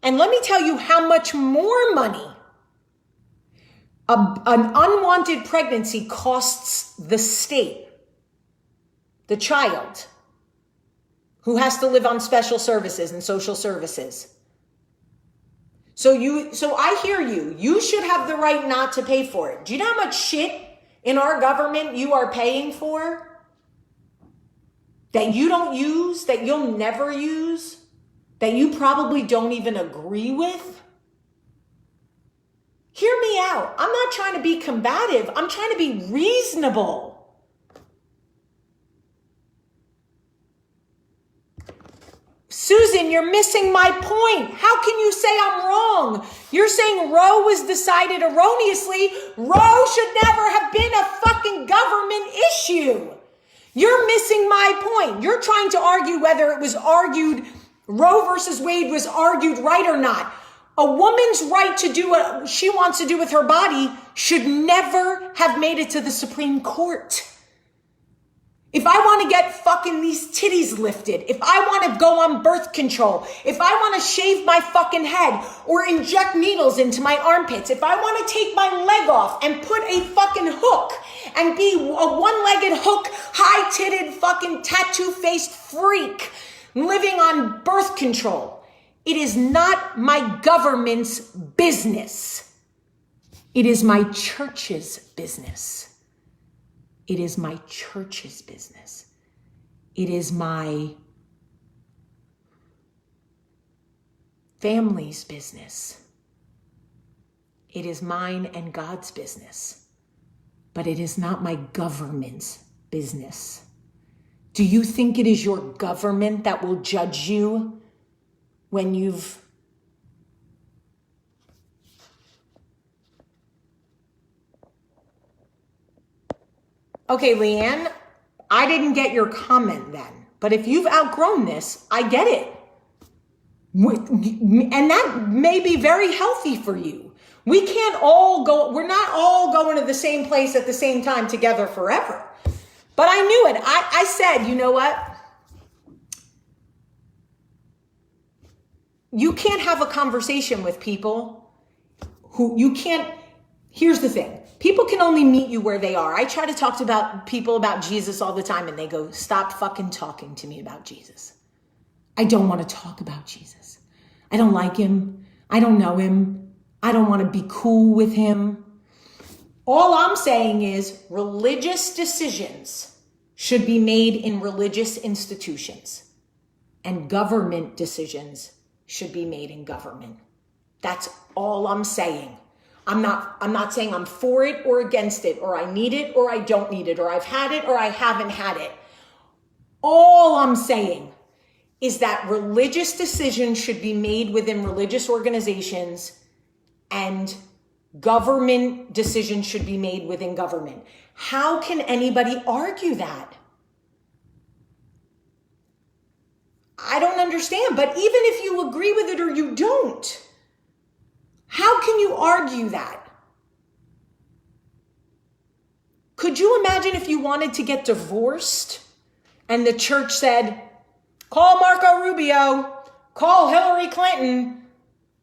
And let me tell you how much more money an unwanted pregnancy costs the state, the child, who has to live on special services and social services. So I hear you. You should have the right not to pay for it. Do you know how much shit in our government you are paying for that you don't use, that you'll never use, that you probably don't even agree with? Hear me out. I'm not trying to be combative. I'm trying to be reasonable. Susan, you're missing my point. How can you say I'm wrong? You're saying Roe was decided erroneously. Roe should never have been a fucking government issue. You're missing my point. You're trying to argue whether it was argued, Roe versus Wade was argued right or not. A woman's right to do what she wants to do with her body should never have made it to the Supreme Court. If I want to get fucking these titties lifted, if I want to go on birth control, if I want to shave my fucking head or inject needles into my armpits, if I want to take my leg off and put a fucking hook and be a one-legged hook, high-titted fucking tattoo-faced freak living on birth control, it is not my government's business. It is my church's business. It is my church's business. It is my family's business. It is mine and God's business. But it is not my government's business. Do you think it is your government that will judge you when you've Okay, Leanne, I didn't get your comment then, but if you've outgrown this, I get it. And that may be very healthy for you. We can't all go, we're not all going to the same place at the same time together forever. But I knew it. I said, you know what? You can't have a conversation with people who you can't, here's the thing. People can only meet you where they are. I try to talk to people about Jesus all the time and they go, stop fucking talking to me about Jesus. I don't want to talk about Jesus. I don't like him. I don't know him. I don't want to be cool with him. All I'm saying is religious decisions should be made in religious institutions and government decisions should be made in government. That's all I'm saying. I'm not saying I'm for it or against it, or I need it or I don't need it, or I've had it or I haven't had it. All I'm saying is that religious decisions should be made within religious organizations and government decisions should be made within government. How can anybody argue that? I don't understand, but even if you agree with it or you don't, how can you argue that? Could you imagine if you wanted to get divorced and the church said, call Marco Rubio, call Hillary Clinton,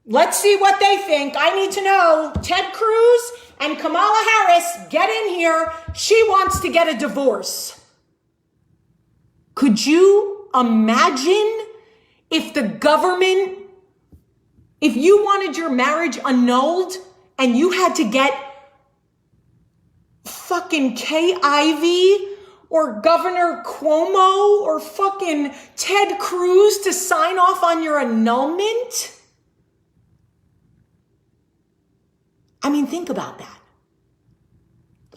let's see what they think. I need to know. Ted Cruz and Kamala Harris, get in here. She wants to get a divorce. Could you imagine if the government, if you wanted your marriage annulled and you had to get fucking Kay Ivey or Governor Cuomo or fucking Ted Cruz to sign off on your annulment? I mean, think about that.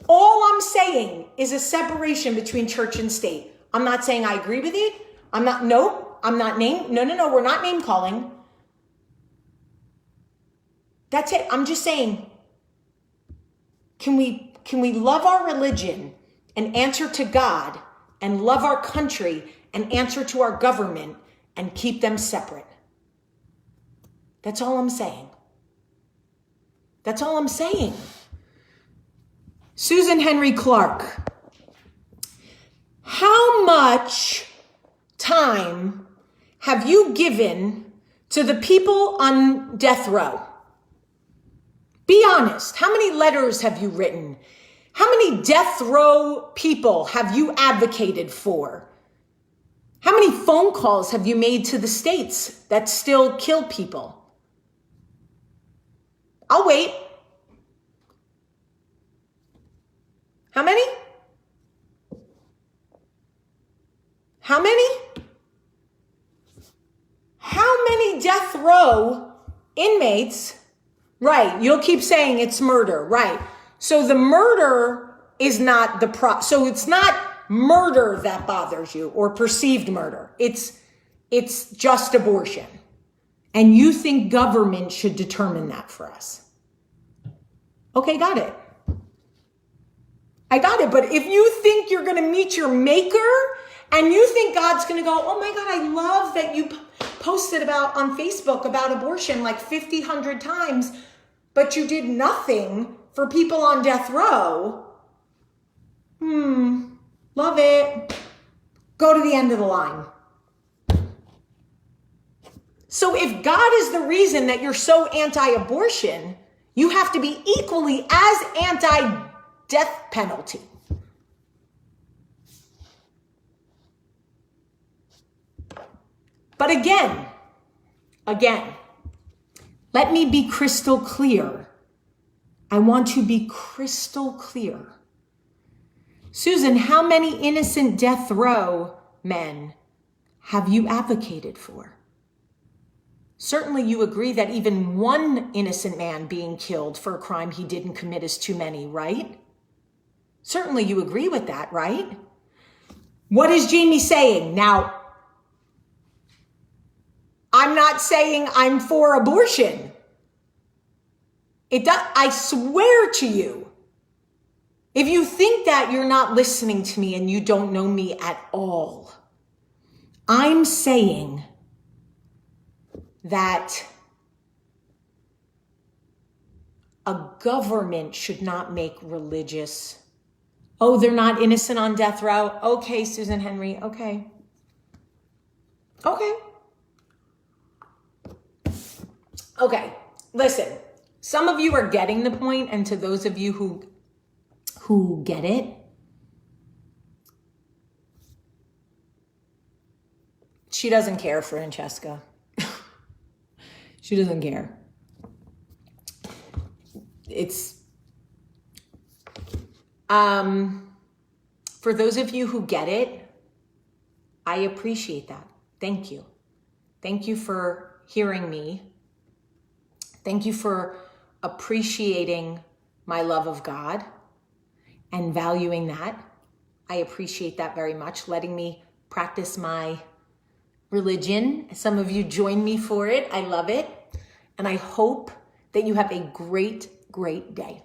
All I'm saying is a separation between church and state. I'm not saying I agree with it. We're not name calling. That's it. I'm just saying, can we love our religion and answer to God and love our country and answer to our government and keep them separate? That's all I'm saying. That's all I'm saying. Susan Henry Clark, how much time have you given to the people on death row? Be honest. How many letters have you written? How many death row people have you advocated for? How many phone calls have you made to the states that still kill people? I'll wait. How many? How many? How many death row inmates? Right, you'll keep saying it's murder, right? So the murder is not so it's not murder that bothers you or perceived murder. It's just abortion. And you think government should determine that for us. Okay, got it. I got it. But if you think you're going to meet your maker and you think God's going to go, oh my God, I love that you posted on Facebook about abortion like 50, 100 times, but you did nothing for people on death row. Love it. Go to the end of the line. So if God is the reason that you're so anti-abortion, you have to be equally as anti-death penalty. But again, let me be crystal clear. I want to be crystal clear. Susan, how many innocent death row men have you advocated for? Certainly you agree that even one innocent man being killed for a crime he didn't commit is too many, right? Certainly you agree with that, right? What is Jamie saying? Now, I'm not saying I'm for abortion. I swear to you, if you think that, you're not listening to me and you don't know me at all. I'm saying that a government should not make religious, oh, they're not innocent on death row. Okay, Susan Henry, okay. Okay, listen, some of you are getting the point, and to those of you who get it, she doesn't care, Francesca. She doesn't care. It's, for those of you who get it, I appreciate that. Thank you. Thank you for hearing me. Thank you for appreciating my love of God and valuing that. I appreciate that very much, letting me practice my religion. Some of you join me for it. I love it. And I hope that you have a great, great day.